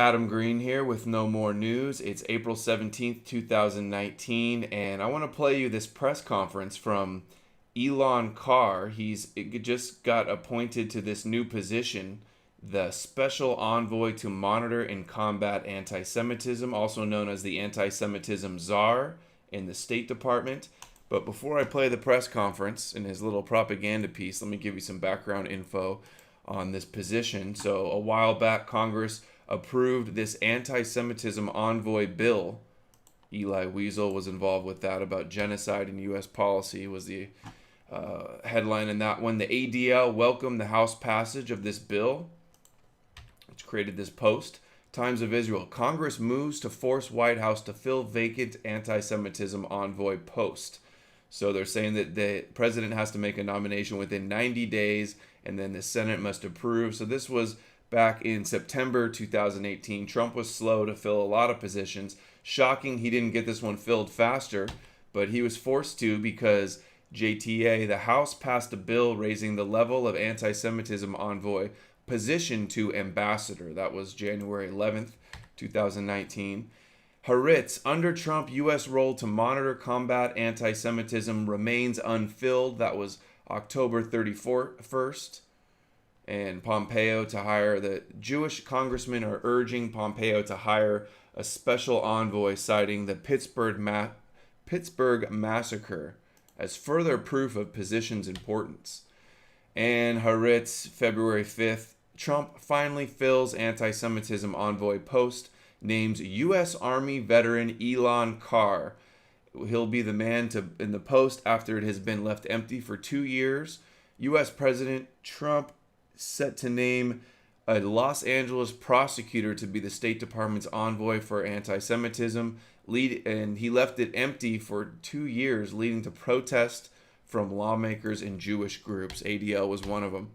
Adam Green here with No More News. It's April 17th, 2019, and I want to play you this press conference from Elon Carr. He's just got appointed to this new position, the Special Envoy to Monitor and Combat Anti-Semitism, also known as the Anti-Semitism Czar in the State Department. But before I play the press conference and his little propaganda piece, let me give you some background info on this position. So a while back, Congress approved this anti-Semitism envoy bill. Eli Wiesel was involved with that, about genocide in U.S. policy was the headline in that one. The ADL welcomed the House passage of this bill, which created this post. Times of Israel. Congress moves to force White House to fill vacant anti-Semitism envoy post. So they're saying that the president has to make a nomination within 90 days, and then the Senate must approve. So this was back in September 2018. Trump was slow to fill a lot of positions. Shocking he didn't get this one filled faster, but he was forced to because JTA, the House, passed a bill raising the level of anti-Semitism envoy position to ambassador. That was January 11th, 2019. Haaretz, under Trump, U.S. role to monitor, combat anti-Semitism remains unfilled. That was October 31st. And Pompeo to hire, the Jewish congressmen are urging Pompeo to hire a special envoy, citing the Pittsburgh massacre as further proof of position's importance. And Haaretz, February 5th, Trump finally fills anti-Semitism envoy post, names U.S. Army veteran Elon Carr. He'll be the man in the post after it has been left empty for 2 years. U.S. President Trump set to name a Los Angeles prosecutor to be the State Department's envoy for anti-Semitism, and he left it empty for 2 years, leading to protests from lawmakers and Jewish groups. ADL was one of them.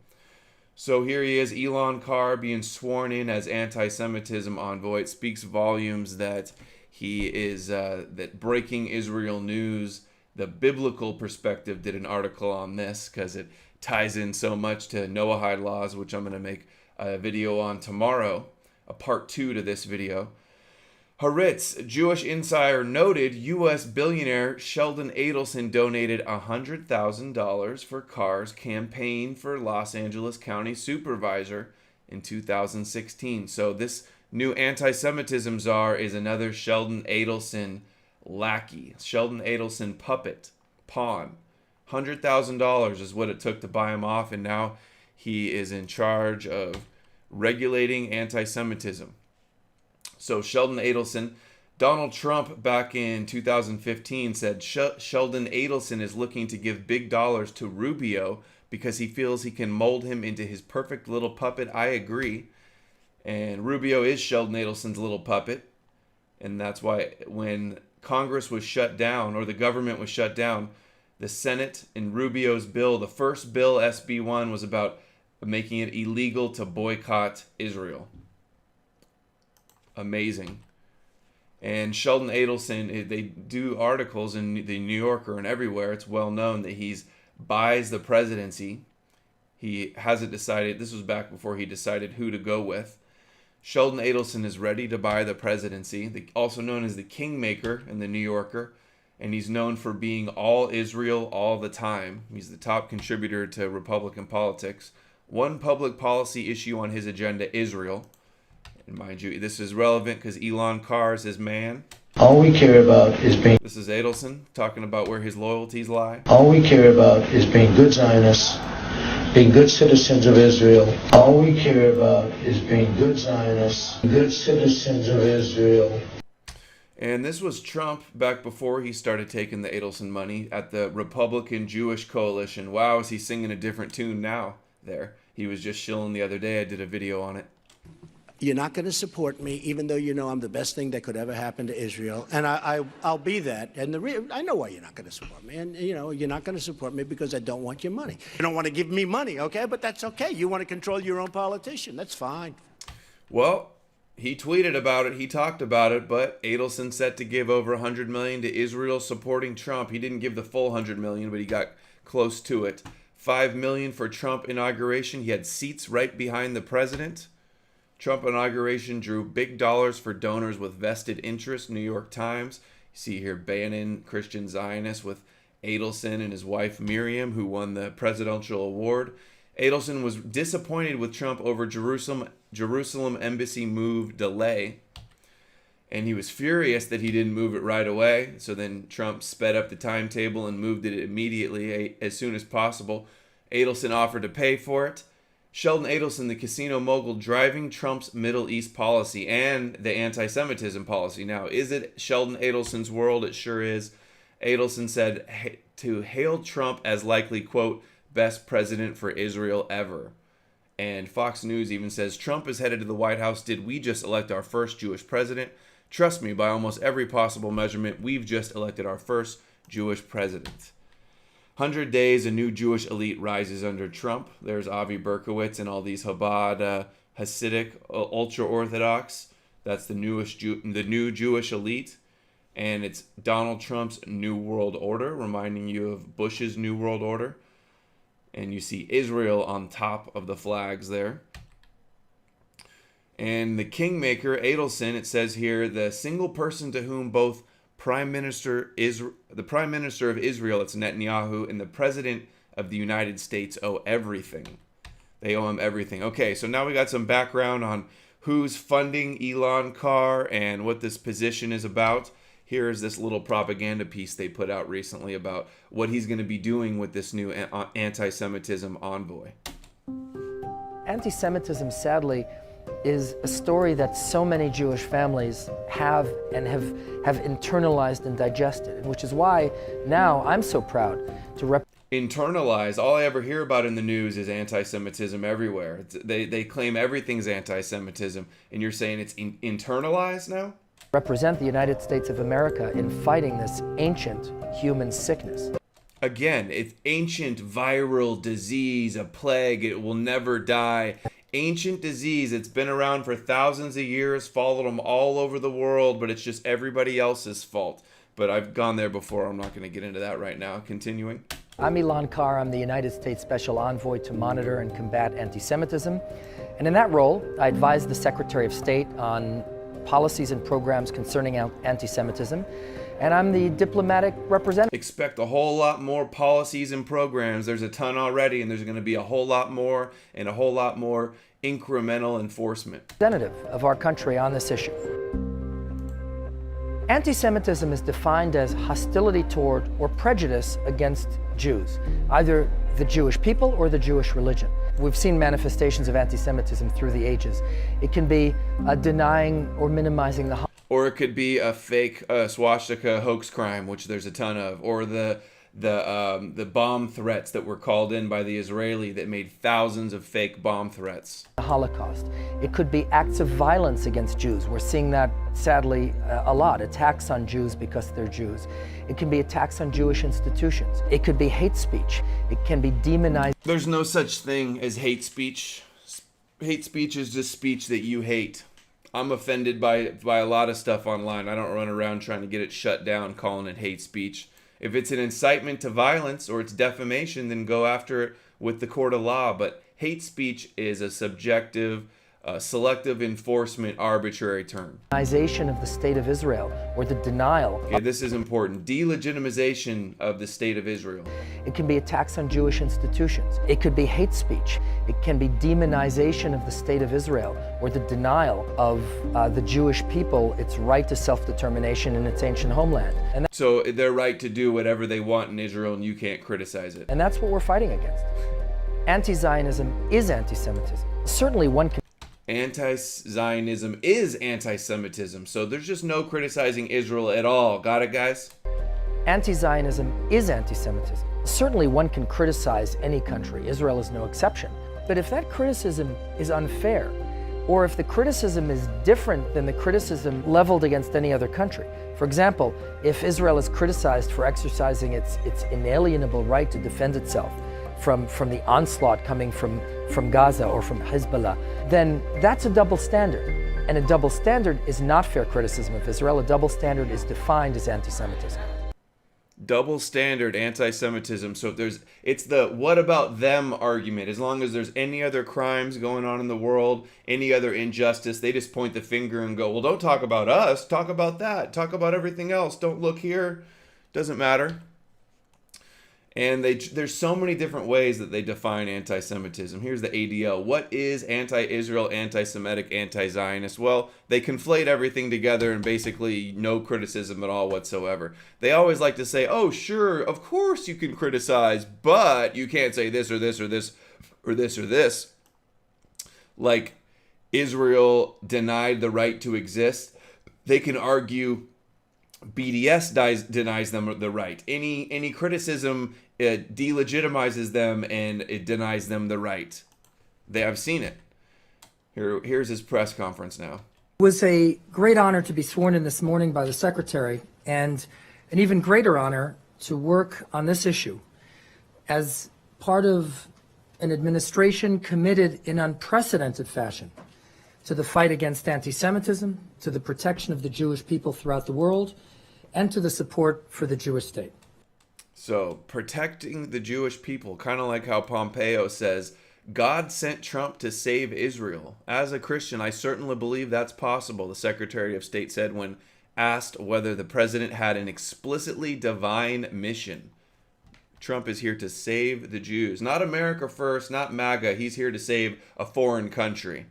So here he is, Elon Carr, being sworn in as anti-Semitism envoy. It speaks volumes that he is, that Breaking Israel News, the biblical perspective, did an article on this because it ties in so much to Noahide laws, which I'm going to make a video on tomorrow, a part 2 to this video. Haaretz, Jewish insider, noted U.S. billionaire Sheldon Adelson donated $100,000 for Carr's campaign for Los Angeles County Supervisor in 2016. So this new anti-Semitism czar is another Sheldon Adelson lackey, Sheldon Adelson puppet, pawn. $100,000 is what it took to buy him off, and now he is in charge of regulating anti-Semitism. So Sheldon Adelson, Donald Trump back in 2015 said Sheldon Adelson is looking to give big dollars to Rubio because he feels he can mold him into his perfect little puppet. I agree. And Rubio is Sheldon Adelson's little puppet. And that's why when Congress was shut down, or the government was shut down, the Senate in Rubio's bill, the first bill, SB 1, was about making it illegal to boycott Israel. Amazing. And Sheldon Adelson, they do articles in the New Yorker and everywhere. It's well known that he buys the presidency. He hasn't decided. This was back before he decided who to go with. Sheldon Adelson is ready to buy the presidency, also known as the Kingmaker in the New Yorker. And he's known for being all Israel all the time. He's the top contributor to Republican politics. One public policy issue on his agenda, Israel. And mind you, this is relevant because Elon Carr is his man. All we care about is being... This is Adelson talking about where his loyalties lie. All we care about is being good Zionists, being good citizens of Israel. All we care about is being good Zionists, good citizens of Israel. And this was Trump back before he started taking the Adelson money at the Republican Jewish Coalition. Wow, is he singing a different tune now there? He was just shilling the other day. I did a video on it. You're not going to support me, even though you know I'm the best thing that could ever happen to Israel, and I'll be that. And I know why you're not going to support me, and you're not going to support me because I don't want your money. You don't want to give me money, okay? But that's okay. You want to control your own politician. That's fine. Well, he tweeted about it. He talked about it, but Adelson set to give over $100 million to Israel supporting Trump. He didn't give the full $100 million, but he got close to it. $5 million for Trump inauguration. He had seats right behind the president. Trump inauguration drew big dollars for donors with vested interest, New York Times. You see here Bannon, Christian Zionist, with Adelson and his wife Miriam, who won the presidential award. Adelson was disappointed with Trump over Jerusalem embassy move delay, and he was furious that he didn't move it right away. So then Trump sped up the timetable and moved it immediately as soon as possible. Adelson offered to pay for it. Sheldon Adelson, the casino mogul, driving Trump's Middle East policy and the anti-Semitism policy. Now, is it Sheldon Adelson's world? It sure is. Adelson said to hail Trump as likely, quote, best president for Israel ever. And Fox News even says, Trump is headed to the White House. Did we just elect our first Jewish president? Trust me, by almost every possible measurement, we've just elected our first Jewish president. 100 days, a new Jewish elite rises under Trump. There's Avi Berkowitz and all these Chabad, Hasidic, ultra-Orthodox. That's the new Jewish elite. And it's Donald Trump's New World Order, reminding you of Bush's New World Order. And you see Israel on top of the flags there. And the kingmaker, Adelson, it says here, the single person to whom both the Prime Minister of Israel, it's Netanyahu, and the President of the United States owe everything. They owe him everything. Okay, so now we got some background on who's funding Elon Carr and what this position is about. Here's this little propaganda piece they put out recently about what he's going to be doing with this new anti-Semitism envoy. Anti-Semitism, sadly, is a story that so many Jewish families have internalized and digested, which is why now I'm so proud to internalize. All I ever hear about in the news is anti-Semitism everywhere. They claim everything's anti-Semitism, and you're saying it's internalized now? Represent the United States of America in fighting this ancient human sickness. Again, it's ancient viral disease, a plague, it will never die. Ancient disease, it's been around for thousands of years, followed them all over the world, but it's just everybody else's fault. But I've gone there before, I'm not going to get into that right now. Continuing. I'm Elon Carr, I'm the United States Special Envoy to monitor and combat anti-Semitism. And in that role, I advise the Secretary of State on policies and programs concerning anti-Semitism, and I'm the diplomatic representative. Expect a whole lot more policies and programs. There's a ton already, and there's going to be a whole lot more and a whole lot more incremental enforcement. Representative of our country on this issue. Anti-Semitism is defined as hostility toward or prejudice against Jews, either the Jewish people or the Jewish religion. We've seen manifestations of anti-Semitism through the ages. It can be denying or minimizing the... Or it could be a fake swastika hoax crime, which there's a ton of, or the bomb threats that were called in by the Israeli that made thousands of fake bomb threats. The Holocaust. It could be acts of violence against Jews. We're seeing that, sadly, a lot. Attacks on Jews because they're Jews. It can be attacks on Jewish institutions. It could be hate speech. It can be demonized. There's no such thing as hate speech. Hate speech is just speech that you hate. I'm offended by a lot of stuff online. I don't run around trying to get it shut down, calling it hate speech. If it's an incitement to violence or it's defamation, then go after it with the court of law. But hate speech is a subjective, selective enforcement, arbitrary term. Demonization of the state of Israel, or the denial. Okay, this is important. Delegitimization of the state of Israel. It can be attacks on Jewish institutions. It could be hate speech. It can be demonization of the state of Israel, or the denial of the Jewish people its right to self-determination in its ancient homeland. And so their right to do whatever they want in Israel, and you can't criticize it. And that's what we're fighting against. Anti-Zionism is anti-Semitism. Certainly one can... Anti-Zionism is anti-Semitism, so there's just no criticizing Israel at all. Got it, guys? Anti-Zionism is anti-Semitism. Certainly one can criticize any country. Israel is no exception. But if that criticism is unfair, or if the criticism is different than the criticism leveled against any other country, for example, if Israel is criticized for exercising its inalienable right to defend itself from the onslaught coming from Gaza or from Hezbollah, then that's a double standard. And a double standard is not fair criticism of Israel. A double standard is defined as anti-Semitism. double standard anti-Semitism. So if it's the what about them argument. As long as there's any other crimes going on in the world, any other injustice, they just point the finger and go, well, don't talk about us, talk about that, talk about everything else. Don't look here. Doesn't matter. And there's so many different ways that they define anti-Semitism. Here's the ADL. What is anti-Israel, anti-Semitic, anti-Zionist? Well, they conflate everything together and basically no criticism at all whatsoever. They always like to say, oh, sure, of course you can criticize, but you can't say this or this or this or this or this. Like Israel denied the right to exist. They can argue BDS denies them the right. Any criticism, it delegitimizes them and it denies them the right. I've seen it. Here's his press conference now. It was a great honor to be sworn in this morning by the Secretary, and an even greater honor to work on this issue as part of an administration committed in unprecedented fashion to the fight against anti-Semitism, to the protection of the Jewish people throughout the world, and to the support for the Jewish state. So, protecting the Jewish people, kind of like how Pompeo says, God sent Trump to save Israel. As a Christian, I certainly believe that's possible, the Secretary of State said when asked whether the president had an explicitly divine mission. Trump is here to save the Jews. Not America first, not MAGA. He's here to save a foreign country.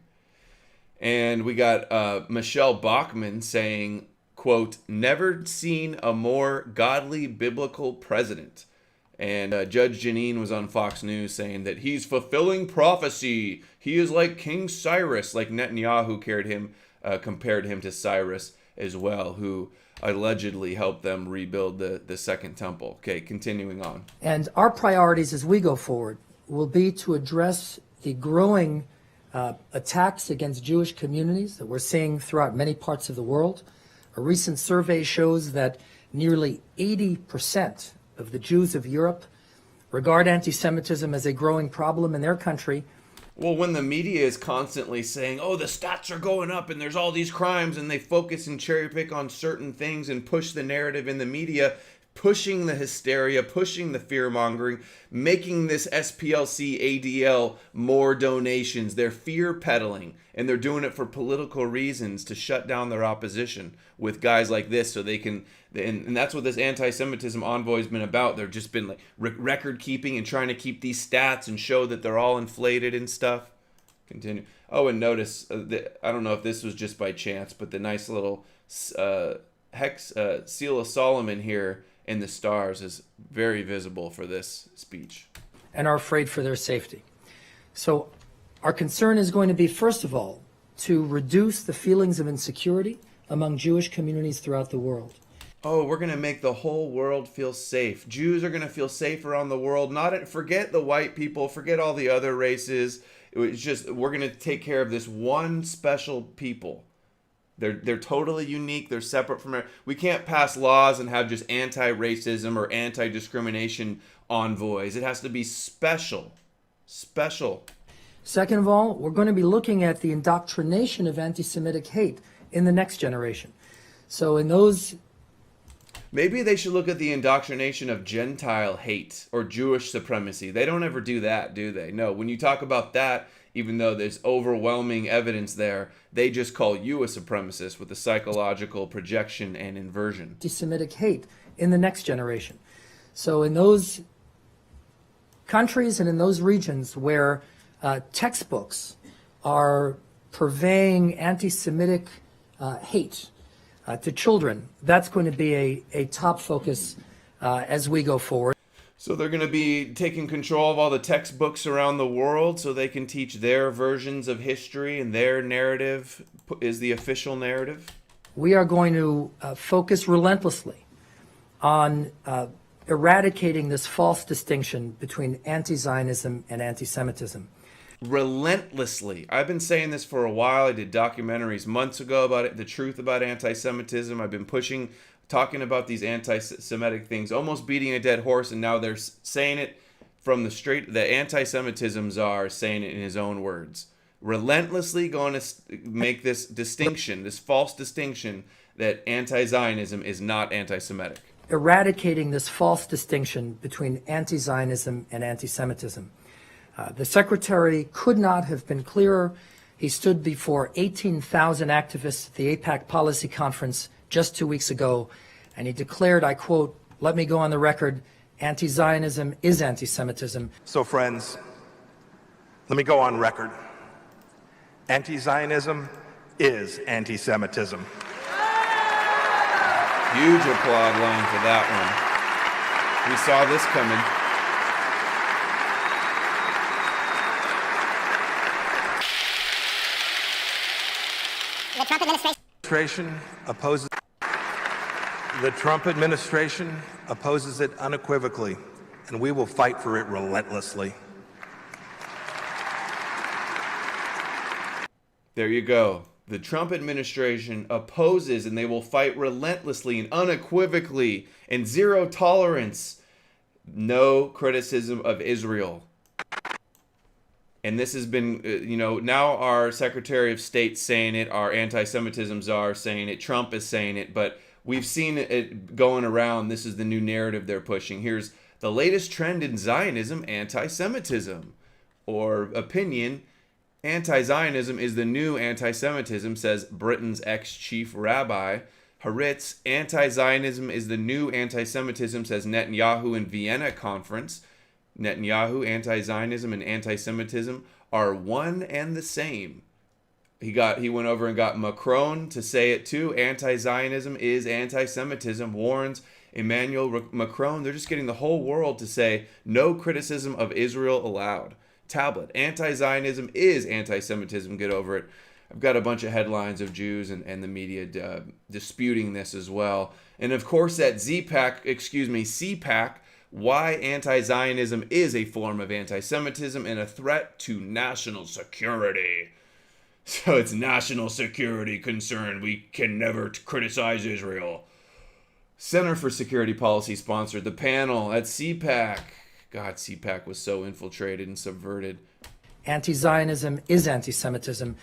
And we got Michelle Bachmann saying, quote, never seen a more godly biblical president. And Judge Jeanine was on Fox News saying that he's fulfilling prophecy. He is like King Cyrus, like Netanyahu compared him to Cyrus as well, who allegedly helped them rebuild the Second Temple. Okay, continuing on. And our priorities as we go forward will be to address the growing attacks against Jewish communities that we're seeing throughout many parts of the world. A recent survey shows that nearly 80% of the Jews of Europe regard anti-Semitism as a growing problem in their country. Well, when the media is constantly saying, oh, the stats are going up and there's all these crimes, and they focus and cherry pick on certain things and push the narrative in the media, pushing the hysteria, pushing the fear-mongering, making this SPLC ADL more donations. They're fear-peddling, and they're doing it for political reasons to shut down their opposition with guys like this so they can, and that's what this anti-Semitism envoy has been about. They've just been like record-keeping and trying to keep these stats and show that they're all inflated and stuff. Continue. Oh, and notice, I don't know if this was just by chance, but the nice little seal of Solomon here in the stars is very visible for this speech. And are afraid for their safety. So our concern is going to be, first of all, to reduce the feelings of insecurity among Jewish communities throughout the world. Oh, we're going to make the whole world feel safe. Jews are going to feel safe around the world. Forget the white people, forget all the other races. It's just, we're going to take care of this one special people. They're totally unique. They're separate from it. We can't pass laws and have just anti-racism or anti-discrimination envoys. It has to be special. Special. Second of all, we're going to be looking at the indoctrination of anti-Semitic hate in the next generation. So in those... Maybe they should look at the indoctrination of Gentile hate or Jewish supremacy. They don't ever do that, do they? No, when you talk about that, even though there's overwhelming evidence there, they just call you a supremacist with the psychological projection and inversion. Anti-Semitic hate in the next generation. So in those countries and in those regions where textbooks are purveying anti-Semitic hate to children, that's going to be a top focus as we go forward. So they're going to be taking control of all the textbooks around the world so they can teach their versions of history, and their narrative is the official narrative? We are going to focus relentlessly on eradicating this false distinction between anti-Zionism and anti-Semitism. Relentlessly. I've been saying this for a while. I did documentaries months ago about it, the truth about anti-Semitism. I've been talking about these anti-Semitic things, almost beating a dead horse, and now they're saying it from the anti-Semitism czar saying it in his own words. Relentlessly going to make this distinction, this false distinction, that anti-Zionism is not anti-Semitic. eradicating this false distinction between anti-Zionism and anti-Semitism. The Secretary could not have been clearer. He stood before 18,000 activists at the AIPAC Policy Conference just 2 weeks ago, and he declared, I quote, "Let me go on the record, anti-Zionism is anti-Semitism." So friends, let me go on record. Anti-Zionism is anti-Semitism. Huge applaud line for that one. We saw this coming. The Trump administration opposes it unequivocally, and we will fight for it relentlessly. There you go. The Trump administration opposes, and they will fight relentlessly and unequivocally, and zero tolerance, no criticism of Israel. And this has been, now our Secretary of State saying it, our anti-Semitism czar saying it, Trump is saying it, but we've seen it going around. This is the new narrative they're pushing. Here's the latest trend in Zionism, anti-Semitism, or opinion. Anti-Zionism is the new anti-Semitism, says Britain's ex-chief rabbi. Haaretz, anti-Zionism is the new anti-Semitism, says Netanyahu in Vienna conference. Netanyahu, anti-Zionism and anti-Semitism are one and the same. He went over and got Macron to say it too. Anti-Zionism is anti-Semitism, warns Emmanuel Macron. They're just getting the whole world to say no criticism of Israel allowed. Tablet, anti-Zionism is anti-Semitism, get over it. I've got a bunch of headlines of Jews and the media disputing this as well. And of course at CPAC, why anti-Zionism is a form of anti-Semitism and a threat to national security. So it's national security concern. We can never criticize Israel. Center for Security Policy sponsored the panel at CPAC. God, CPAC was so infiltrated and subverted. Anti-Zionism is anti-Semitism.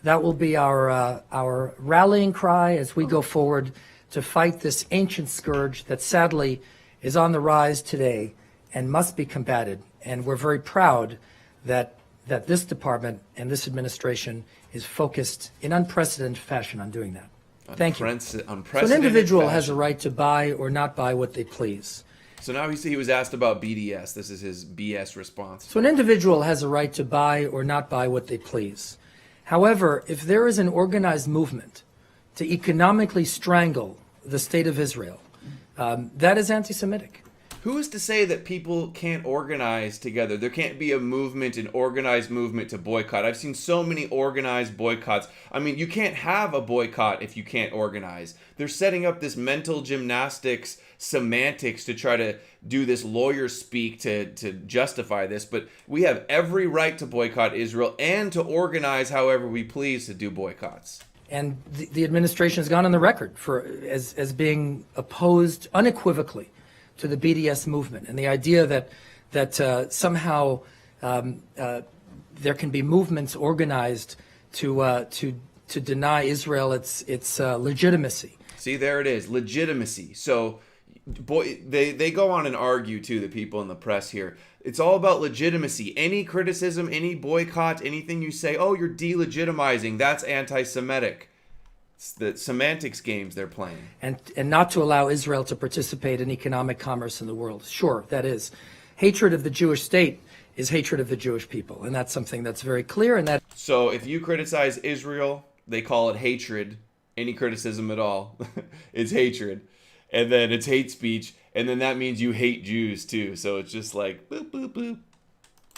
That will be our rallying cry as we go forward to fight this ancient scourge that sadly is on the rise today and must be combated. And we're very proud that this department and this administration is focused in unprecedented fashion on doing that. Thank you. So an individual has a right to buy or not buy what they please. So now he was asked about BDS. This is his BS response. So an individual has a right to buy or not buy what they please. However, if there is an organized movement to economically strangle the state of Israel, that is anti-Semitic. Who is to say that people can't organize together? There can't be a movement, an organized movement to boycott. I've seen so many organized boycotts. I mean, you can't have a boycott if you can't organize. They're setting up this mental gymnastics, semantics to try to do this lawyer speak to justify this. But we have every right to boycott Israel and to organize however we please to do boycotts. And the administration has gone on the record as being opposed unequivocally to the BDS movement, and the idea that somehow there can be movements organized to deny Israel its legitimacy. See, there it is, legitimacy. So, they go on and argue too, the people in the press here. It's all about legitimacy. Any criticism, any boycott, anything you say, oh, you're delegitimizing, that's anti-Semitic. It's the semantics games they're playing. And not to allow Israel to participate in economic commerce in the world. Sure, that is. Hatred of the Jewish state is hatred of the Jewish people. And that's something that's very clear. And that. So if you criticize Israel, they call it hatred. Any criticism at all is hatred. And then it's hate speech. And then that means you hate Jews too. So it's just like boop, boop, boop.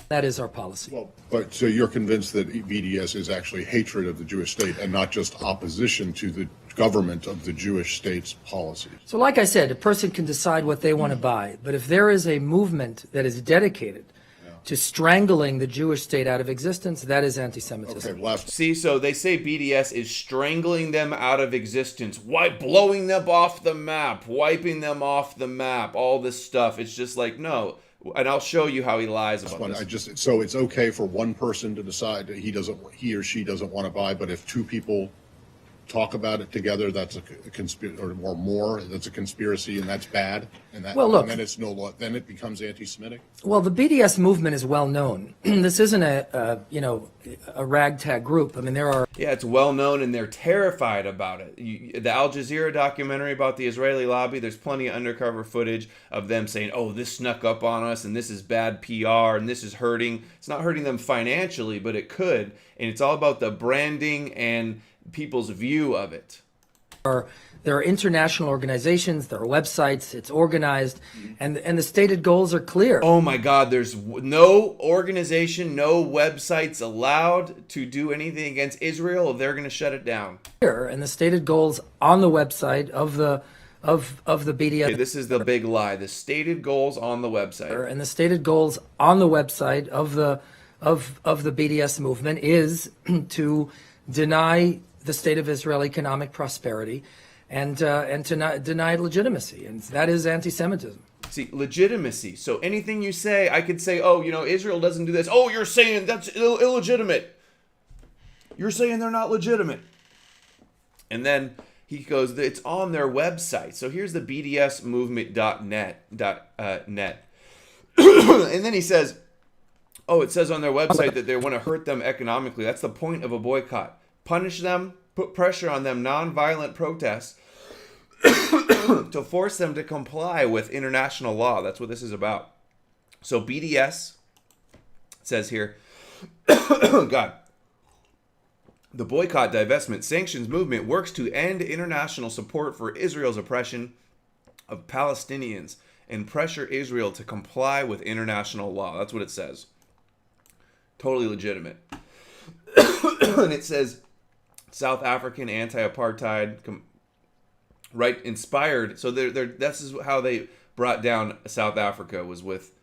That is our policy. Well, but so you're convinced that BDS is actually hatred of the Jewish state and not just opposition to the government of the Jewish state's policies. So like I said, a person can decide what they want to buy. But if there is a movement that is dedicated to strangling the Jewish state out of existence, that is anti-Semitism. Okay, last. See, so they say BDS is strangling them out of existence. Why blowing them off the map, wiping them off the map, all this stuff. It's just like, no. And I'll show you how he lies about this. So it's okay for one person to decide that he or she doesn't want to buy, but if two people talk about it together, that's a conspiracy, or more, that's a conspiracy, and that's bad, and that, Well, look, and then it's no law, then it becomes anti-Semitic. well, the BDS movement is well known. This isn't a ragtag group. I mean, there are. Yeah, it's well known, and they're terrified about it. The Al Jazeera documentary about the Israeli lobby, there's plenty of undercover footage of them saying, oh, this snuck up on us, and this is bad PR, and this is hurting. It's not hurting them financially, but it could. And it's all about the branding and people's view of it. There are international organizations, there are websites, it's organized, and the stated goals are clear. Oh my God, there's no organization, no websites allowed to do anything against Israel, or they're going to shut it down. And the stated goals on the website of the BDS. Okay, this is the big lie. The stated goals on the website. And the stated goals on the website of the BDS movement is to deny the state of Israel economic prosperity and to deny legitimacy, and that is anti-Semitism. See, legitimacy. So anything you say, I could say, oh, Israel doesn't do this. Oh, you're saying that's illegitimate. You're saying they're not legitimate. And then he goes, it's on their website. So here's the BDSmovement.net. And then he says, oh, it says on their website that they want to hurt them economically. That's the point of a boycott. Punish them, put pressure on them, nonviolent protests to force them to comply with international law. That's what this is about. So BDS says here, God, the boycott, divestment, sanctions movement works to end international support for Israel's oppression of Palestinians and pressure Israel to comply with international law. That's what it says. Totally legitimate. And it says South African anti-apartheid, right? Inspired. So this is how they brought down South Africa, was with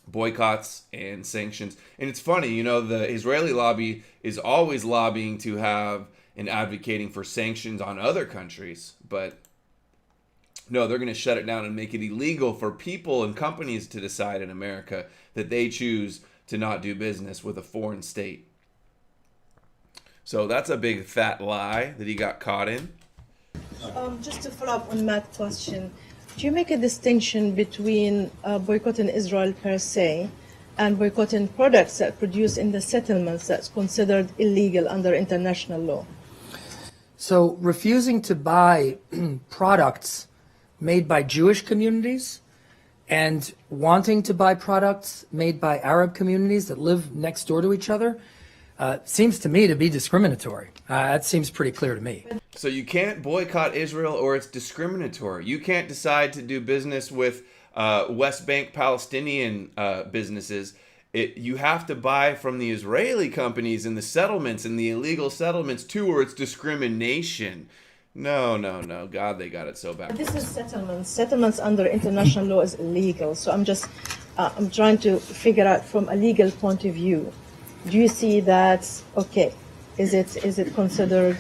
boycotts and sanctions. And it's funny, the Israeli lobby is always lobbying to have and advocating for sanctions on other countries, but no, they're going to shut it down and make it illegal for people and companies to decide in America that they choose to not do business with a foreign state. So that's a big fat lie that he got caught in. Just to follow up on Matt's question, do you make a distinction between boycotting Israel per se and boycotting products that are produced in the settlements that's considered illegal under international law? So refusing to buy products made by Jewish communities and wanting to buy products made by Arab communities that live next door to each other seems to me to be discriminatory. That seems pretty clear to me. So you can't boycott Israel, or it's discriminatory. You can't decide to do business with West Bank Palestinian businesses. You have to buy from the Israeli companies in the settlements and the illegal settlements too, or it's discrimination. No. God, they got it so bad. This is settlements. Settlements under international law is illegal. So I'm trying to figure out from a legal point of view. Do you see that, okay, is it considered?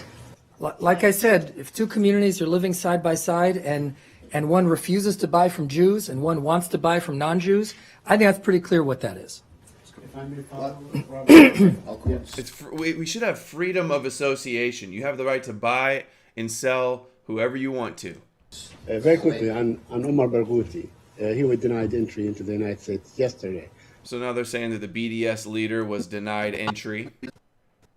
Like I said, if two communities are living side by side and one refuses to buy from Jews and one wants to buy from non-Jews, I think that's pretty clear what that is. We should have freedom of association. You have the right to buy and sell whoever you want to. Very quickly, on Omar Barghouti, he was denied entry into the United States yesterday. So now they're saying that the BDS leader was denied entry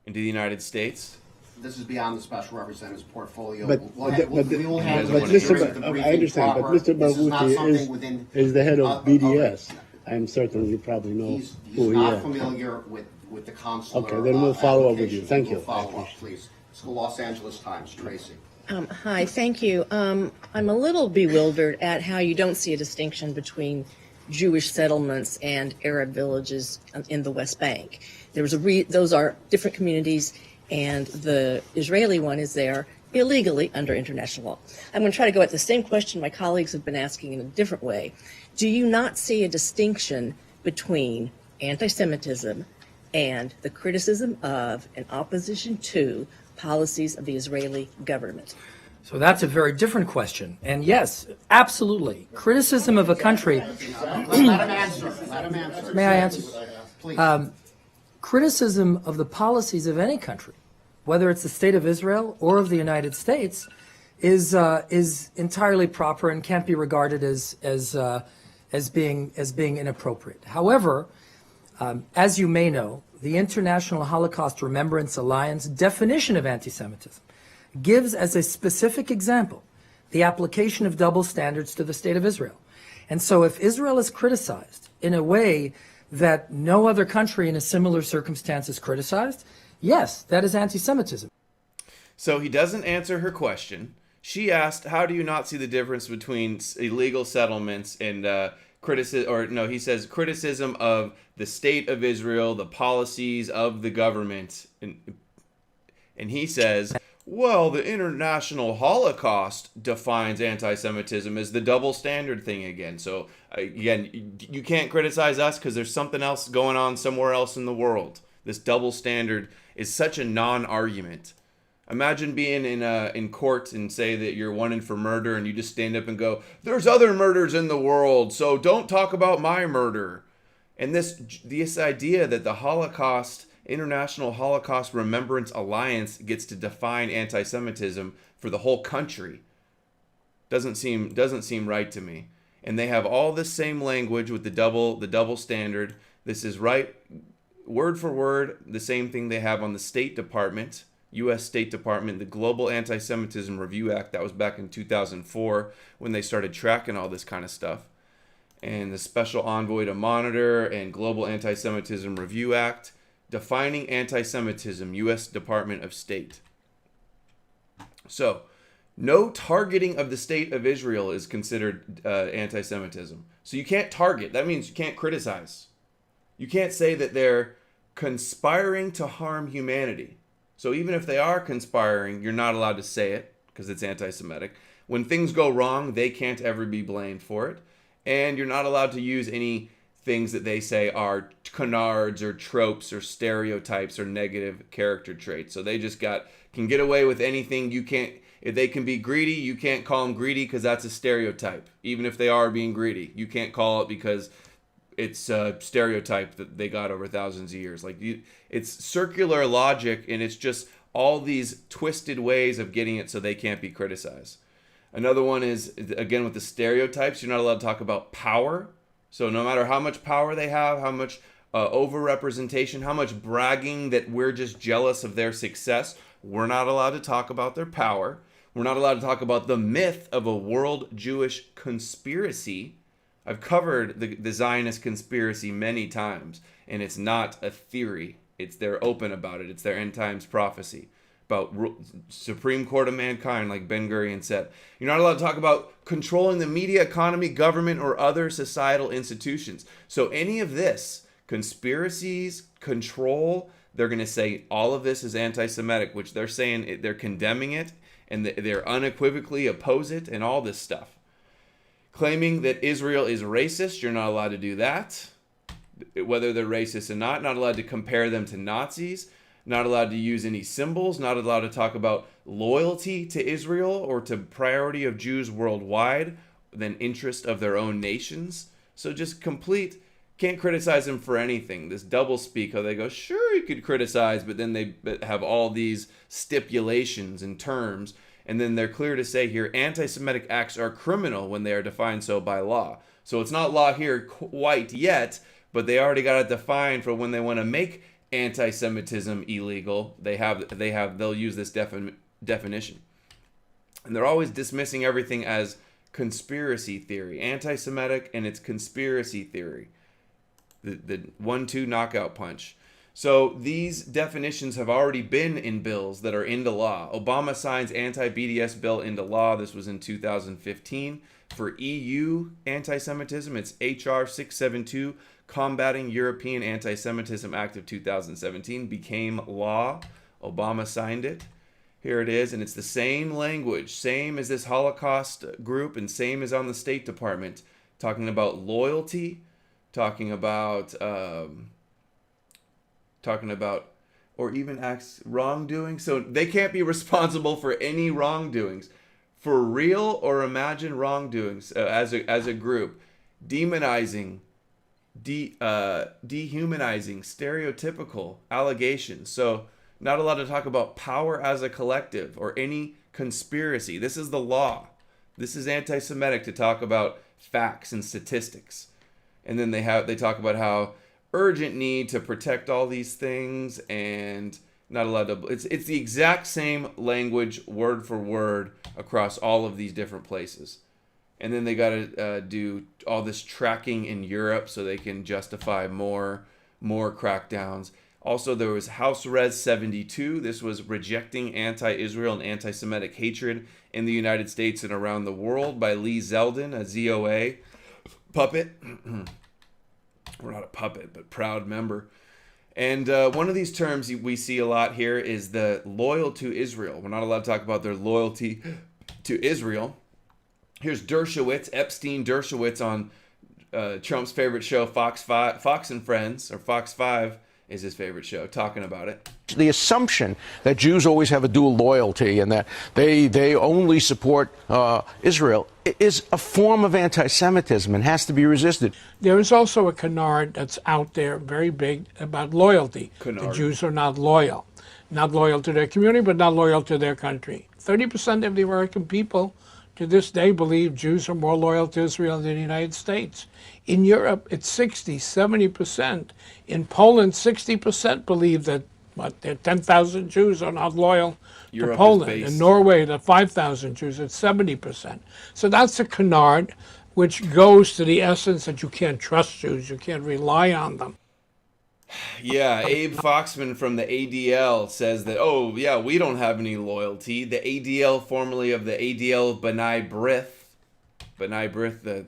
into the United States. This is beyond the special representative's portfolio. I understand, but Mr. Barghouti is the head of BDS. I'm certain you probably know who he is. He's not familiar with the consular. Okay, then we'll follow up with you. Thank you. We'll follow up, please. It's the Los Angeles Times, Tracy. Hi, thank you. I'm a little bewildered at how you don't see a distinction between Jewish settlements and Arab villages in the West Bank. Those are different communities, and the Israeli one is there illegally under international law. I'm going to try to go at the same question my colleagues have been asking in a different way. Do you not see a distinction between anti-Semitism and the criticism of and opposition to policies of the Israeli government? So that's a very different question. And yes, absolutely. Criticism of a country. Let him answer. May I answer? Criticism of the policies of any country whether it's the state of Israel or of the United States, is entirely proper and can't be regarded as being inappropriate. However, as you may know, the International Holocaust Remembrance Alliance definition of anti-Semitism gives as a specific example the application of double standards to the state of Israel. And so if Israel is criticized in a way that no other country in a similar circumstance is criticized, yes, that is anti-Semitism. So he doesn't answer her question. She asked, how do you not see the difference between illegal settlements and he says criticism of the state of Israel, the policies of the government. And he says, well, the International Holocaust defines anti-Semitism as the double standard thing again. So again, you can't criticize us because there's something else going on somewhere else in the world. This double standard is such a non-argument. Imagine being in court and say that you're wanted for murder and you just stand up and go, there's other murders in the world, so don't talk about my murder. And this idea that the International Holocaust Remembrance Alliance gets to define anti-Semitism for the whole country doesn't seem right to me. And they have all this same language with the double standard. This is right, word for word, the same thing they have on the State Department, U.S. State Department, the Global Anti-Semitism Review Act. That was back in 2004 when they started tracking all this kind of stuff. And the Special Envoy to Monitor and Global Anti-Semitism Review Act, defining anti-Semitism, U.S. Department of State. So, no targeting of the state of Israel is considered anti-Semitism. So you can't target. That means you can't criticize. You can't say that they're conspiring to harm humanity. So even if they are conspiring, you're not allowed to say it because it's anti-Semitic. When things go wrong, they can't ever be blamed for it. And you're not allowed to use any things that they say are canards or tropes or stereotypes or negative character traits. So they just can get away with anything. You can't, if they can be greedy, you can't call them greedy because that's a stereotype. Even if they are being greedy, you can't call it because it's a stereotype that they got over thousands of years. It's circular logic, and it's just all these twisted ways of getting it so they can't be criticized. Another one is, again, with the stereotypes, you're not allowed to talk about power. So no matter how much power they have, how much over-representation, how much bragging that we're just jealous of their success, we're not allowed to talk about their power. We're not allowed to talk about the myth of a world Jewish conspiracy. I've covered the Zionist conspiracy many times, and it's not a theory. They're open about it. It's their end times prophecy about Supreme Court of Mankind, like Ben Gurion said. You're not allowed to talk about controlling the media, economy, government, or other societal institutions. So any of this, conspiracies, control, they're going to say all of this is anti-Semitic, which they're saying they're condemning it, and they're unequivocally oppose it, and all this stuff. Claiming that Israel is racist, you're not allowed to do that. Whether they're racist or not allowed to compare them to Nazis, not allowed to use any symbols, not allowed to talk about loyalty to Israel or to priority of Jews worldwide than interest of their own nations. So just can't criticize them for anything. This double speak, how they go, sure, you could criticize, but then they have all these stipulations and terms. And then they're clear to say here, anti-Semitic acts are criminal when they are defined so by law. So it's not law here quite yet, but they already got it defined for when they want to make anti-Semitism illegal. They'll use this definition. And they're always dismissing everything as conspiracy theory, anti-Semitic, and it's conspiracy theory. The 1-2 knockout punch. So these definitions have already been in bills that are into law. Obama signs anti-BDS bill into law. This was in 2015. For EU anti-Semitism, it's HR 672, Combating European Anti-Semitism Act of 2017, became law. Obama signed it. Here it is, and it's the same language, same as this Holocaust group, and same as on the State Department, talking about loyalty, talking about or even acts wrongdoing. So they can't be responsible for any wrongdoings, for real or imagined wrongdoings as a group, demonizing, dehumanizing, stereotypical allegations. So Not allowed to talk about power as a collective or any conspiracy. This is the law. This is anti-Semitic to talk about facts and statistics. And then they talk about how urgent need to protect all these things and not allowed to. It's the exact same language, word for word, across all of these different places. And then they got to do all this tracking in Europe so they can justify more crackdowns. Also, there was House Res 72. This was rejecting anti-Israel and anti-Semitic hatred in the United States and around the world by Lee Zeldin, a ZOA puppet. We're not a puppet, but proud member. And one of these terms we see a lot here is the loyal to Israel. We're not allowed to talk about their loyalty to Israel. Here's Dershowitz, Epstein Dershowitz on Trump's favorite show, Fox and Friends, or Fox 5 is his favorite show, talking about it. The assumption that Jews always have a dual loyalty and that they only support Israel is a form of anti-Semitism and has to be resisted. There is also a canard that's out there, very big, about loyalty. Canard. The Jews are not loyal to their community, but not loyal to their country. 30% of the American people to this day believe Jews are more loyal to Israel than the United States. In Europe, it's 60, 70%. In Poland, 60% believe that there are 10,000 Jews are not loyal to Poland. In Norway, the 5,000 Jews, it's 70%. So that's a canard which goes to the essence that you can't trust Jews, you can't rely on them. Yeah, Abe Foxman from the ADL says that, oh, yeah, we don't have any loyalty. The ADL, formerly of the ADL B'nai B'rith, the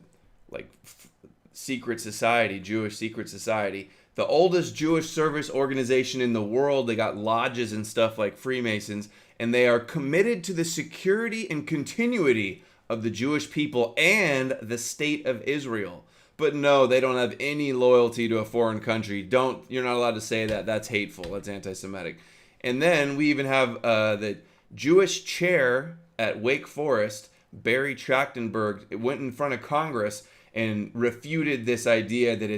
secret society, Jewish secret society, the oldest Jewish service organization in the world. They got lodges and stuff like Freemasons, and they are committed to the security and continuity of the Jewish people and the state of Israel. But no, they don't have any loyalty to a foreign country. You're not allowed to say that. That's hateful. That's anti-Semitic. And then we even have the Jewish chair at Wake Forest, Barry Trachtenberg, went in front of Congress and refuted this idea that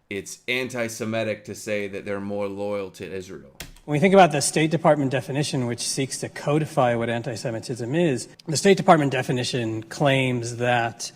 it's anti-Semitic to say that they're more loyal to Israel. When we think about the State Department definition, which seeks to codify what anti-Semitism is, the State Department definition claims that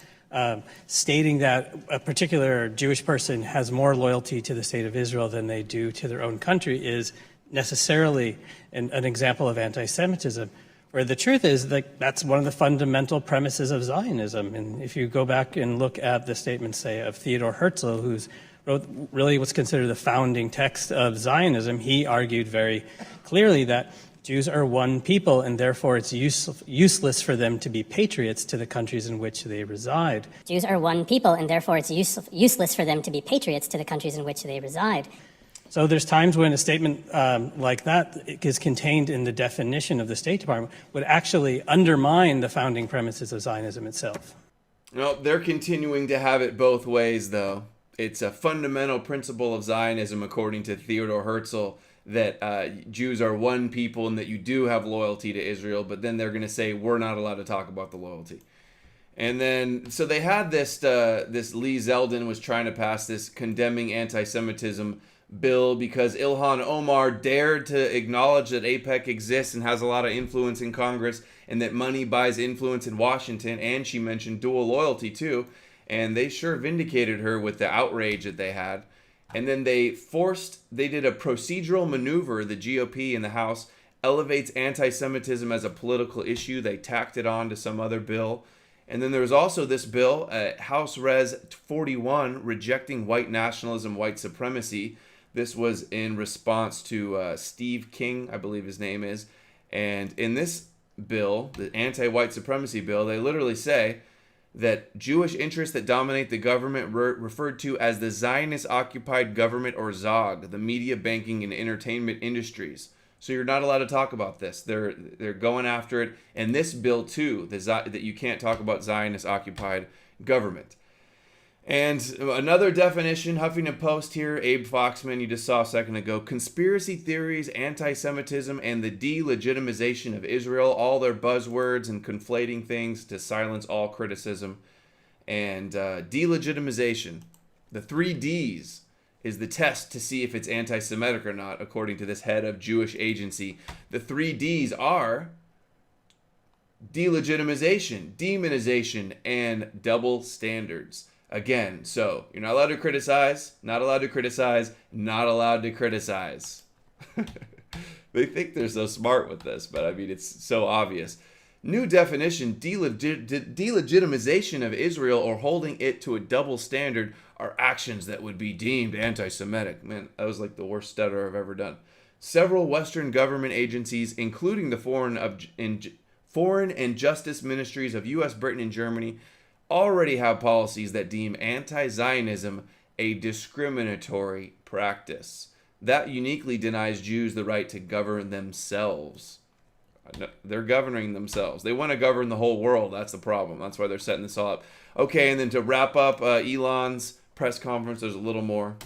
stating that a particular Jewish person has more loyalty to the state of Israel than they do to their own country is necessarily an example of anti-Semitism, where the truth is that that's one of the fundamental premises of Zionism. And if you go back and look at the statements, say, of Theodor Herzl, who's wrote really what's considered the founding text of Zionism, he argued very clearly that Jews are one people, and therefore it's useless for them to be patriots to the countries in which they reside. Jews are one people, and therefore it's useless for them to be patriots to the countries in which they reside. So there's times when a statement like that is contained in the definition of the State Department would actually undermine the founding premises of Zionism itself. No, they're continuing to have it both ways, though. It's a fundamental principle of Zionism, according to Theodor Herzl, that Jews are one people and that you do have loyalty to Israel, but then they're going to say we're not allowed to talk about the loyalty. And then, so they had this Lee Zeldin was trying to pass this condemning anti-Semitism bill because Ilhan Omar dared to acknowledge that AIPAC exists and has a lot of influence in Congress and that money buys influence in Washington, and she mentioned dual loyalty too, and they sure vindicated her with the outrage that they had. And then they did a procedural maneuver. The GOP in the House elevates anti-Semitism as a political issue. They tacked it on to some other bill. And then there was also this bill, House Res 41, rejecting white nationalism, white supremacy. This was in response to Steve King, I believe his name is. And in this bill, the anti-white supremacy bill, they literally say that Jewish interests that dominate the government referred to as the Zionist-occupied government, or ZOG, the media, banking, and entertainment industries. So you're not allowed to talk about this. They're going after it. And this bill, too, that you can't talk about Zionist-occupied government. And another definition, Huffington Post here, Abe Foxman, you just saw a second ago, conspiracy theories, anti-Semitism, and the delegitimization of Israel, all their buzzwords and conflating things to silence all criticism. And delegitimization, the 3 Ds, is the test to see if it's anti-Semitic or not, according to this head of Jewish agency. The 3 Ds are delegitimization, demonization, and double standards. Again, so you're not allowed to criticize, not allowed to criticize, not allowed to criticize. They think they're so smart with this, but I mean, it's so obvious. New definition, delegitimization of Israel or holding it to a double standard are actions that would be deemed anti-Semitic. Man, that was like the worst stutter I've ever done. Several Western government agencies, including the Foreign and Justice Ministries of U.S., Britain, and Germany, already have policies that deem anti-Zionism a discriminatory practice. That uniquely denies Jews the right to govern themselves. They're governing themselves. They want to govern the whole world. That's the problem. That's why they're setting this all up. Okay, and then to wrap up Elon's press conference, there's a little more.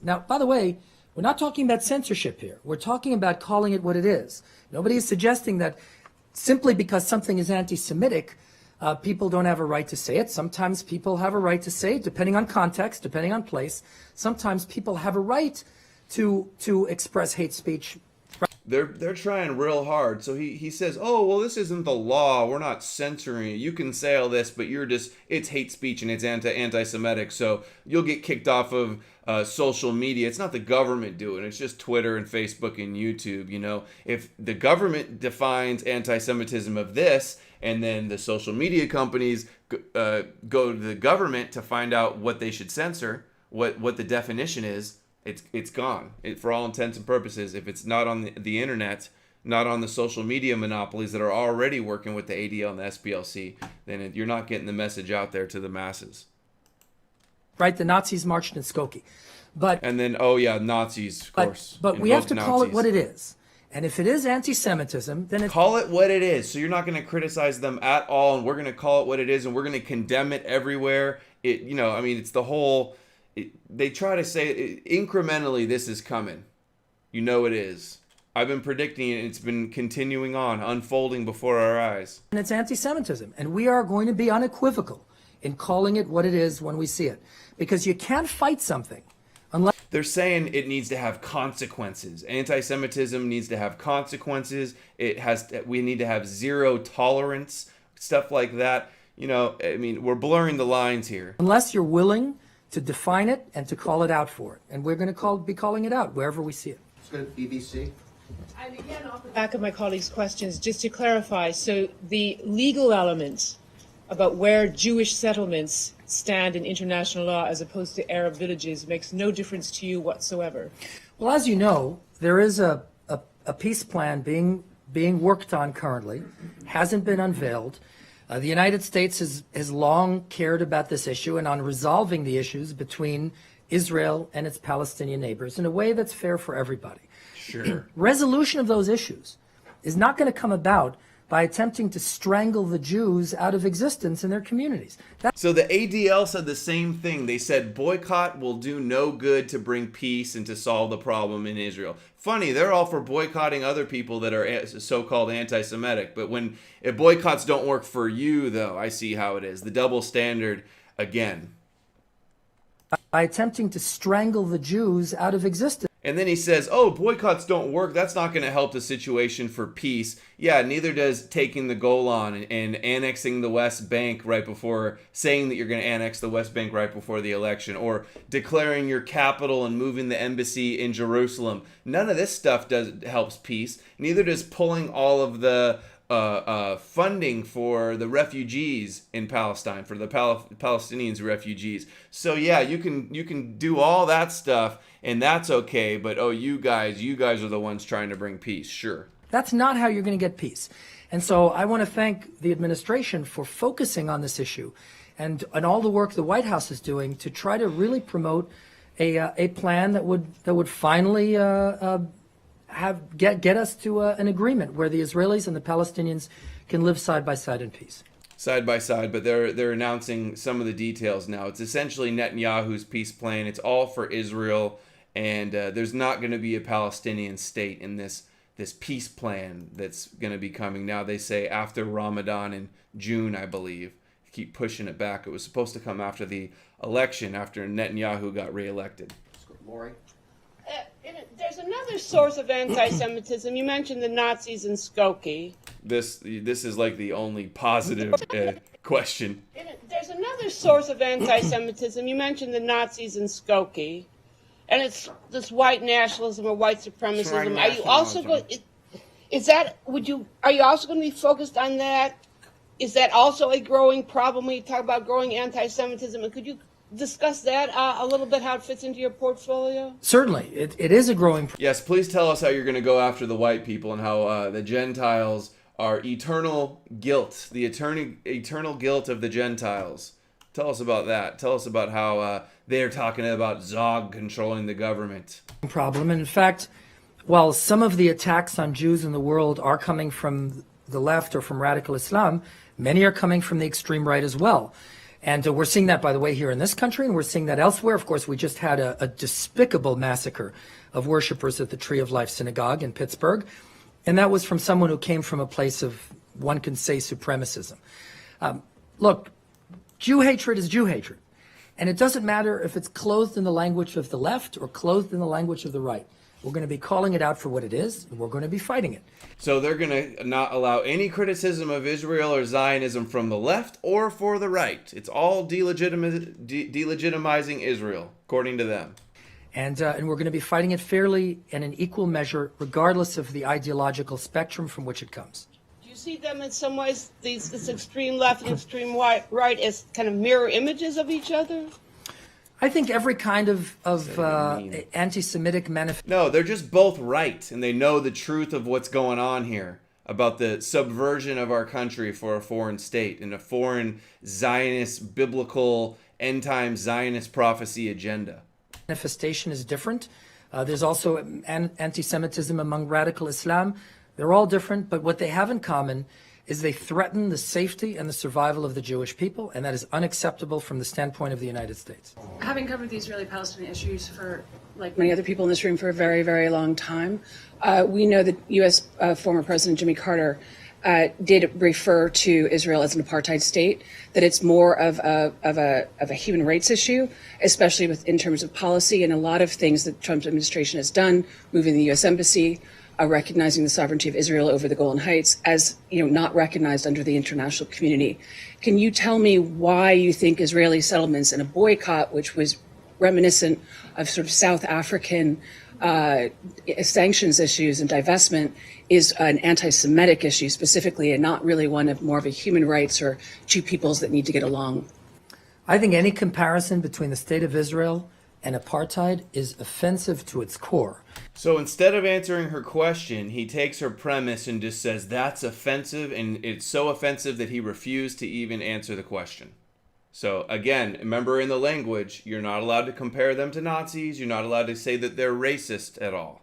Now, by the way, we're not talking about censorship here. We're talking about calling it what it is. Nobody is suggesting that simply because something is anti-Semitic, people don't have a right to say it. Sometimes people have a right to say it, depending on context, depending on place. Sometimes people have a right to express hate speech. They're trying real hard. So he says, oh, well, this isn't the law. We're not censoring you. You can say all this, but it's hate speech and it's anti-Semitic. So you'll get kicked off of social media. It's not the government doing it. It's just Twitter and Facebook and YouTube. You know, if the government defines anti-Semitism of this, and then the social media companies go to the government to find out what they should censor, what the definition is, it's gone. For all intents and purposes, if it's not on the internet, not on the social media monopolies that are already working with the ADL and the SPLC, then you're not getting the message out there to the masses. Right, the Nazis marched in Skokie. And then, oh yeah, Nazis, of course. But we have to call it what it is. And if it is anti-Semitism, then call it what it is. So you're not going to criticize them at all, and we're going to call it what it is, and we're going to condemn it everywhere. It's the whole... they try to say incrementally this is coming. You know it is. I've been predicting it. It's been continuing on, unfolding before our eyes. And it's anti-Semitism. And we are going to be unequivocal in calling it what it is when we see it. Because you can't fight something unless... They're saying it needs to have consequences. Anti-Semitism needs to have consequences. We need to have zero tolerance, stuff like that. We're blurring the lines here. Unless you're willing to define it and to call it out for it. And we're going to be calling it out wherever we see it. Let's go to BBC. And again, off the back of my colleagues' questions, just to clarify, so the legal elements about where Jewish settlements stand in international law as opposed to Arab villages makes no difference to you whatsoever? Well, as you know, there is a peace plan being worked on currently, hasn't been unveiled. The United States has long cared about this issue and on resolving the issues between Israel and its Palestinian neighbors in a way that's fair for everybody. Sure. Resolution of those issues is not going to come about by attempting to strangle the Jews out of existence in their communities. So the ADL said the same thing. They said boycott will do no good to bring peace and to solve the problem in Israel. Funny, they're all for boycotting other people that are so-called anti-Semitic. But when boycotts don't work for you, though, I see how it is. The double standard again. By attempting to strangle the Jews out of existence. And then he says, oh, boycotts don't work. That's not going to help the situation for peace. Yeah, neither does taking the Golan and annexing the West Bank right before, saying that you're going to annex the West Bank right before the election, or declaring your capital and moving the embassy in Jerusalem. None of this stuff helps peace. Neither does pulling all of the funding for the refugees in Palestine, for the Palestinians refugees. So yeah, you can do all that stuff, and that's okay, but you guys are the ones trying to bring peace, sure. That's not how you're going to get peace. And so I want to thank the administration for focusing on this issue and all the work the White House is doing to try to really promote a plan that would finally get us to an agreement where the Israelis and the Palestinians can live side by side in peace. Side by side, but they're announcing some of the details now. It's essentially Netanyahu's peace plan. It's all for Israel, and there's not going to be a Palestinian state in this peace plan that's going to be coming. Now they say after Ramadan in June, I believe. Keep pushing it back. It was supposed to come after the election, after Netanyahu got reelected. Lori? There's another source of anti-Semitism. You mentioned the Nazis in Skokie. This is like the only positive question. There's another source of anti-Semitism. You mentioned the Nazis in Skokie, and it's this white nationalism or white supremacism. Are you also going? Are you also going to be focused on that? Is that also a growing problem when you talk about growing anti-Semitism? And could you discuss that a little bit, how it fits into your portfolio? Certainly. It is a growing problem. Yes, please tell us how you're going to go after the white people and how the Gentiles are eternal guilt, the eternal guilt of the Gentiles. Tell us about that. Tell us about how they're talking about Zog controlling the government. Problem. And in fact, while some of the attacks on Jews in the world are coming from the left or from radical Islam, many are coming from the extreme right as well. And we're seeing that, by the way, here in this country, and we're seeing that elsewhere. Of course, we just had a despicable massacre of worshipers at the Tree of Life Synagogue in Pittsburgh. And that was from someone who came from a place of, one can say, supremacism. Look, Jew hatred is Jew hatred. And it doesn't matter if it's clothed in the language of the left or clothed in the language of the right. We're going to be calling it out for what it is, and we're going to be fighting it. So they're going to not allow any criticism of Israel or Zionism from the left or for the right. It's all delegitimizing Israel, according to them. And we're going to be fighting it fairly and in equal measure, regardless of the ideological spectrum from which it comes. Do you see them in some ways, this extreme left and extreme right, as kind of mirror images of each other? I think every kind of anti-Semitic manifestation. No, they're just both right, and they know the truth of what's going on here about the subversion of our country for a foreign state and a foreign Zionist, biblical, end-time Zionist prophecy agenda. Manifestation is different. There's also anti-Semitism among radical Islam. They're all different, but what they have in common is they threaten the safety and the survival of the Jewish people, and that is unacceptable from the standpoint of the United States. Having covered the Israeli-Palestinian issues for, like many other people in this room, for a very, very long time, we know that U.S. Former President Jimmy Carter did refer to Israel as an apartheid state, that it's more of a human rights issue, especially in terms of policy, and a lot of things that Trump's administration has done, moving the U.S. Embassy, recognizing the sovereignty of Israel over the Golan Heights as, not recognized under the international community. Can you tell me why you think Israeli settlements and a boycott, which was reminiscent of sort of South African sanctions issues and divestment, is an anti-Semitic issue specifically, and not really one of more of a human rights or two peoples that need to get along? I think any comparison between the state of Israel and apartheid is offensive to its core. So instead of answering her question, he takes her premise and just says that's offensive, and it's so offensive that he refused to even answer the question. So again, remember in the language, you're not allowed to compare them to Nazis, you're not allowed to say that they're racist at all.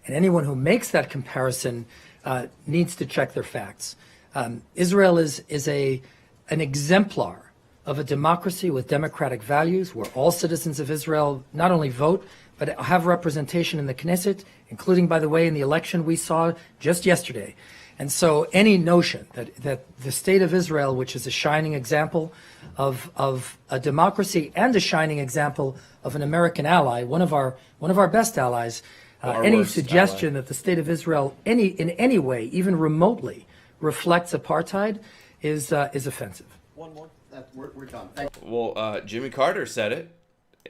And anyone who makes that comparison needs to check their facts. Israel is an exemplar of a democracy with democratic values, where all citizens of Israel not only vote, but have representation in the Knesset, including, by the way, in the election we saw just yesterday. And so any notion that the state of Israel, which is a shining example of a democracy and a shining example of an American ally, one of our best allies, any suggestion that the state of Israel in any way, even remotely, reflects apartheid is offensive. One more. We're done. Well, Jimmy Carter said it.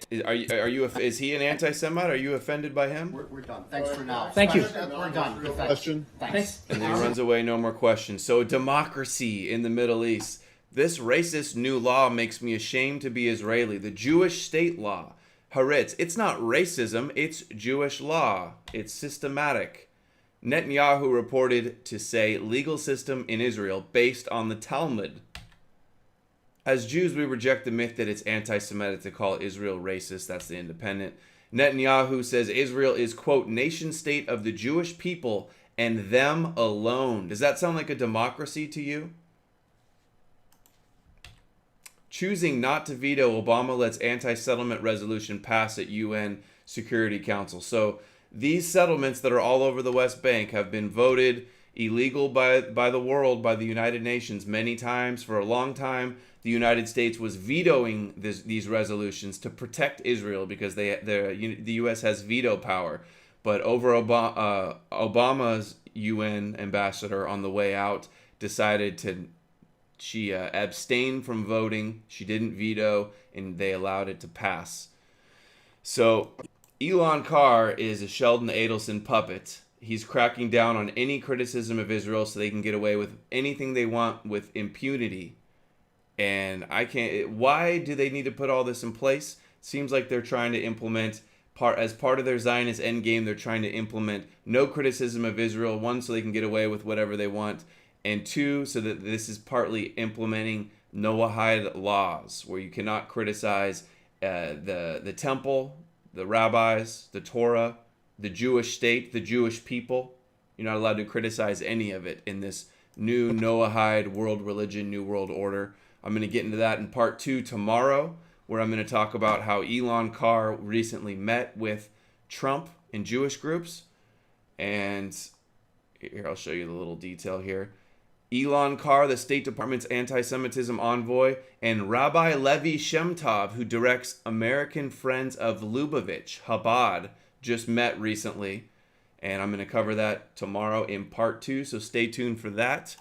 Is he an anti-Semite? Are you offended by him? We're done. Thanks for now. Thank you. We're done. Question? Thanks. And then he runs away, no more questions. So democracy in the Middle East. This racist new law makes me ashamed to be Israeli. The Jewish state law, Haaretz. It's not racism, it's Jewish law. It's systematic. Netanyahu reported to say legal system in Israel based on the Talmud. As Jews, we reject the myth that it's anti-Semitic to call Israel racist. That's the Independent. Netanyahu says Israel is, quote, nation state of the Jewish people and them alone. Does that sound like a democracy to you? Choosing not to veto Obama lets anti-settlement resolution pass at UN Security Council. So these settlements that are all over the West Bank have been voted illegal by the world, by the United Nations many times. For a long time, the United States was vetoing these resolutions to protect Israel because the U.S. has veto power. But over Obama's UN ambassador on the way out decided she abstained from voting. She didn't veto, and they allowed it to pass. So Elon Carr is a Sheldon Adelson puppet. He's cracking down on any criticism of Israel so they can get away with anything they want with impunity. And why do they need to put all this in place? Seems like they're trying to implement, as part of their Zionist endgame, they're trying to implement no criticism of Israel, one, so they can get away with whatever they want, and two, so that this is partly implementing Noahide laws, where you cannot criticize the temple, the rabbis, the Torah, the Jewish state, the Jewish people. You're not allowed to criticize any of it in this new Noahide world religion, new world order. I'm going to get into that in part 2 tomorrow, where I'm going to talk about how Elon Carr recently met with Trump and Jewish groups. And here, I'll show you the little detail here. Elon Carr, the State Department's anti-Semitism envoy, and Rabbi Levi Shemtov, who directs American Friends of Lubavitch, Chabad, just met recently. And I'm going to cover that tomorrow in part 2, so stay tuned for that.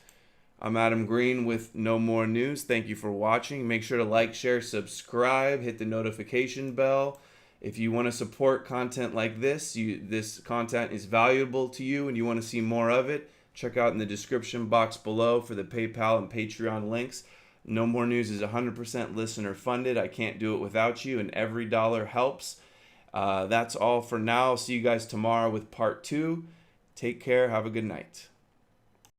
I'm Adam Green with No More News. Thank you for watching. Make sure to like, share, subscribe, hit the notification bell. If you want to support content like this, this content is valuable to you and you want to see more of it, check out in the description box below for the PayPal and Patreon links. No More News is 100% listener funded. I can't do it without you, and every dollar helps. That's all for now. I'll see you guys tomorrow with part 2. Take care. Have a good night.